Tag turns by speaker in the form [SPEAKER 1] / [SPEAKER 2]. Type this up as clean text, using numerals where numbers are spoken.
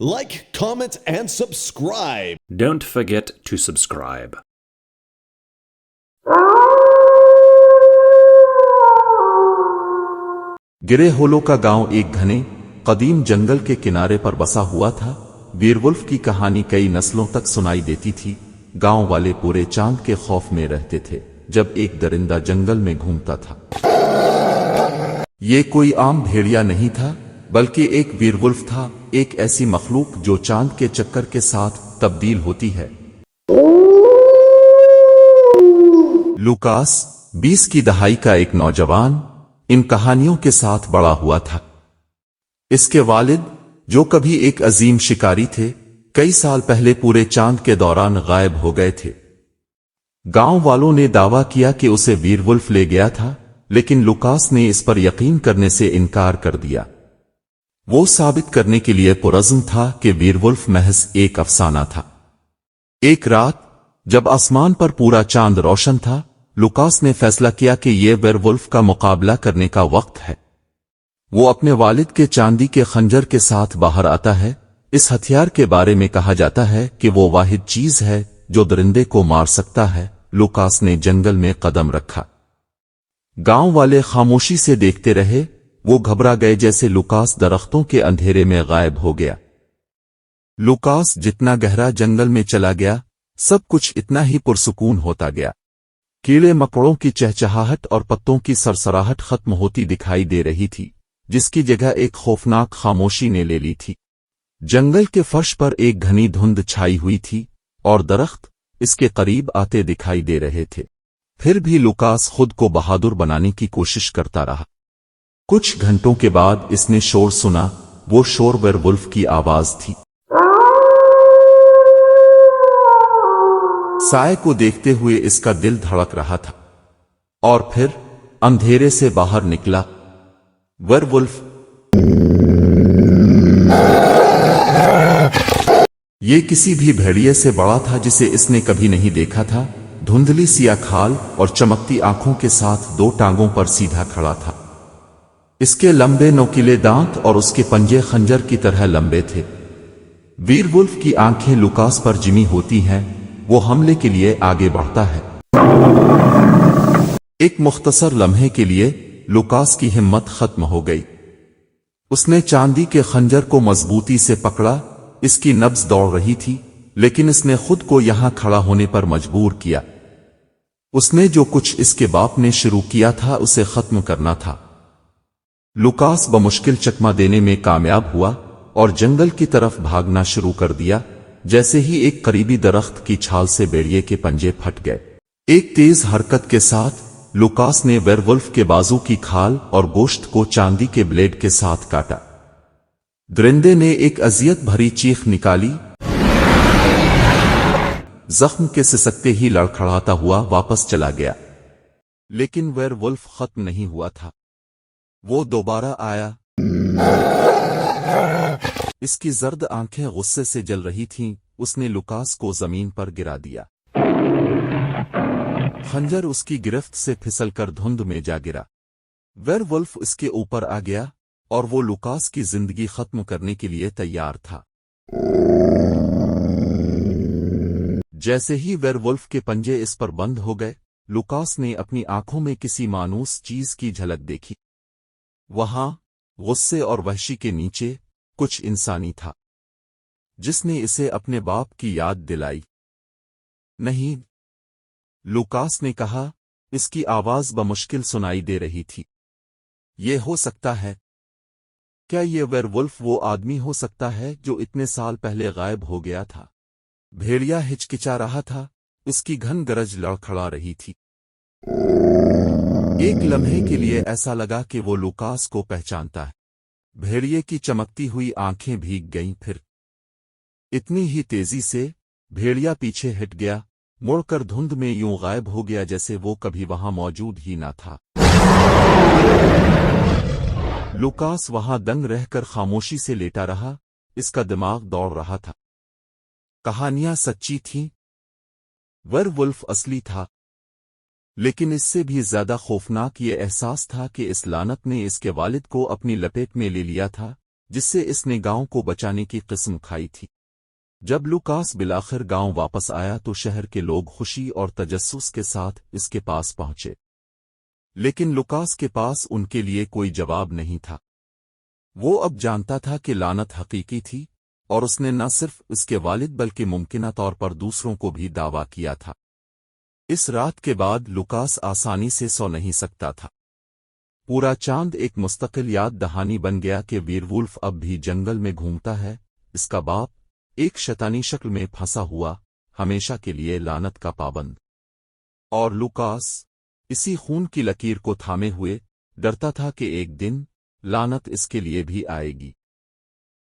[SPEAKER 1] Like, comment, and subscribe.
[SPEAKER 2] Don't forget to subscribe.
[SPEAKER 3] गिरे होलो का गांव एक घने कदीम जंगल के किनारे पर बसा हुआ था। वीरवुल्फ की कहानी कई नस्लों तक सुनाई देती थी। गांव वाले पूरे चांद के खौफ में रहते थे जब एक दरिंदा जंगल में घूमता था। ये कोई आम भेड़िया नहीं था बल्कि एक वीरवुल्फ था, एक ऐसी मखलूक जो चांद के चक्कर के साथ तब्दील होती है। लूकास 20 की दहाई का एक नौजवान इन कहानियों के साथ बड़ा हुआ था। इसके वालिद जो कभी एक अजीम शिकारी थे, कई साल पहले पूरे चांद के दौरान गायब हो गए थे। गांव वालों ने दावा किया कि उसे वीरवुल्फ ले गया था, लेकिन लूकास ने इस पर यकीन करने से इनकार कर दिया। वो साबित करने के लिए पुरज़्म था कि वीरवुल्फ महज एक अफसाना था। एक रात जब आसमान पर पूरा चांद रोशन था, लूकास ने फैसला किया कि यह वेयरवुल्फ का मुकाबला करने का वक्त है। वो अपने वालिद के चांदी के खंजर के साथ बाहर आता है। इस हथियार के बारे में कहा जाता है कि वो वाहिद चीज है जो दरिंदे को मार सकता है। लूकास ने जंगल में कदम रखा। गांव वाले खामोशी से देखते रहे। वो घबरा गए जैसे लूकास दरख्तों के अंधेरे में गायब हो गया। लूकास जितना गहरा जंगल में चला गया, सब कुछ इतना ही पुरसुकून होता गया। कीड़े मकोड़ों की चहचहाहट और पत्तों की सरसराहट खत्म होती दिखाई दे रही थी, जिसकी जगह एक खौफनाक खामोशी ने ले ली थी। जंगल के फर्श पर एक घनी धुंध छाई हुई थी और दरख्त इसके करीब आते दिखाई दे रहे थे। फिर भी लूकास खुद को बहादुर बनाने की कोशिश करता रहा। कुछ घंटों के बाद इसने शोर सुना। वो शोर वेयरवुल्फ की आवाज थी। साए को देखते हुए इसका दिल धड़क रहा था और फिर अंधेरे से बाहर निकला वेयरवुल्फ। ये किसी भी भेड़िए से बड़ा था जिसे इसने कभी नहीं देखा था। धुंधली सिया खाल और चमकती आंखों के साथ दो टांगों पर सीधा खड़ा था। इसके लंबे नोकीले दांत और उसके पंजे खंजर की तरह लंबे थे। वीरवुल्फ की आंखें लूकास पर जिमी होती हैं। वो हमले के लिए आगे बढ़ता है। एक मुख्तसर लम्हे के लिए लूकास की हिम्मत खत्म हो गई। उसने चांदी के खंजर को मजबूती से पकड़ा। इसकी नब्ज दौड़ रही थी, लेकिन इसने खुद को यहां खड़ा होने पर मजबूर किया। उसने जो कुछ इसके बाप ने शुरू किया था उसे खत्म करना था। लूकास बमुश्किल चकमा देने में कामयाब हुआ और जंगल की तरफ भागना शुरू कर दिया। जैसे ही एक करीबी दरख्त की छाल से भेड़िए के पंजे फट गए। एक तेज हरकत के साथ लूकास ने वेयरवुल्फ के बाजू की खाल और गोश्त को चांदी के ब्लेड के साथ काटा। दरिंदे ने एक अजियत भरी चीख निकाली। जख्म के सिसकते ही लड़खड़ाता हुआ वापस चला गया। लेकिन वेयरवुल्फ खत्म नहीं हुआ था। वो दोबारा आया। इसकी जर्द आंखें गुस्से से जल रही थीं। उसने लूकास को जमीन पर गिरा दिया। खंजर उसकी गिरफ्त से फिसलकर धुंध में जा गिरा। वेयरवुल्फ इसके ऊपर आ गया और वो लूकास की जिंदगी खत्म करने के लिए तैयार था। जैसे ही वेयरवुल्फ के पंजे इस पर बंद हो गए, लूकास ने अपनी आंखों में किसी मानूस चीज की झलक देखी। वहां गुस्से और वहशी के नीचे कुछ इंसानी था, जिसने इसे अपने बाप की याद दिलाई। नहीं, लूकास ने कहा। इसकी आवाज बमुश्किल सुनाई दे रही थी। ये हो सकता है। क्या ये वेयरवुल्फ वो आदमी हो सकता है जो इतने साल पहले गायब हो गया था? भेड़िया हिचकिचा रहा था। उसकी घन गरज लड़खड़ा रही थी। एक लम्हे के लिए ऐसा लगा कि वो लूकास को पहचानता है। भेड़िए की चमकती हुई आंखें भीग गईं। फिर इतनी ही तेजी से भेड़िया पीछे हट गया, मुड़कर धुंध में यूं गायब हो गया जैसे वो कभी वहां मौजूद ही ना था। लूकास वहां दंग रहकर खामोशी से लेटा रहा। इसका दिमाग दौड़ रहा था। कहानियां सच्ची थीं। वेयरवुल्फ असली था। लेकिन इससे भी ज्यादा खौफनाक ये एहसास था कि इस लानत ने इसके वालिद को अपनी लपेट में ले लिया था। جس سے اس نے گاؤں کو بچانے کی قسم کھائی تھی۔ جب لوکاس بالآخر گاؤں واپس آیا تو شہر کے لوگ خوشی اور تجسس کے ساتھ اس کے پاس پہنچے، لیکن لوکاس کے پاس ان کے لیے کوئی جواب نہیں تھا۔ وہ اب جانتا تھا کہ لعنت حقیقی تھی، اور اس نے نہ صرف اس کے والد بلکہ ممکنہ طور پر دوسروں کو بھی دعویٰ کیا تھا۔ اس رات کے بعد لوکاس آسانی سے سو نہیں سکتا تھا۔ پورا چاند ایک مستقل یاد دہانی بن گیا کہ ویرولف اب بھی جنگل میں گھومتا ہے، اس کا باپ ایک شیطانی شکل میں پھنسا ہوا، ہمیشہ کے لیے لعنت کا پابند۔ اور لوکاس اسی خون کی لکیر کو تھامے ہوئے ڈرتا تھا کہ ایک دن لعنت اس کے لیے بھی آئے گی۔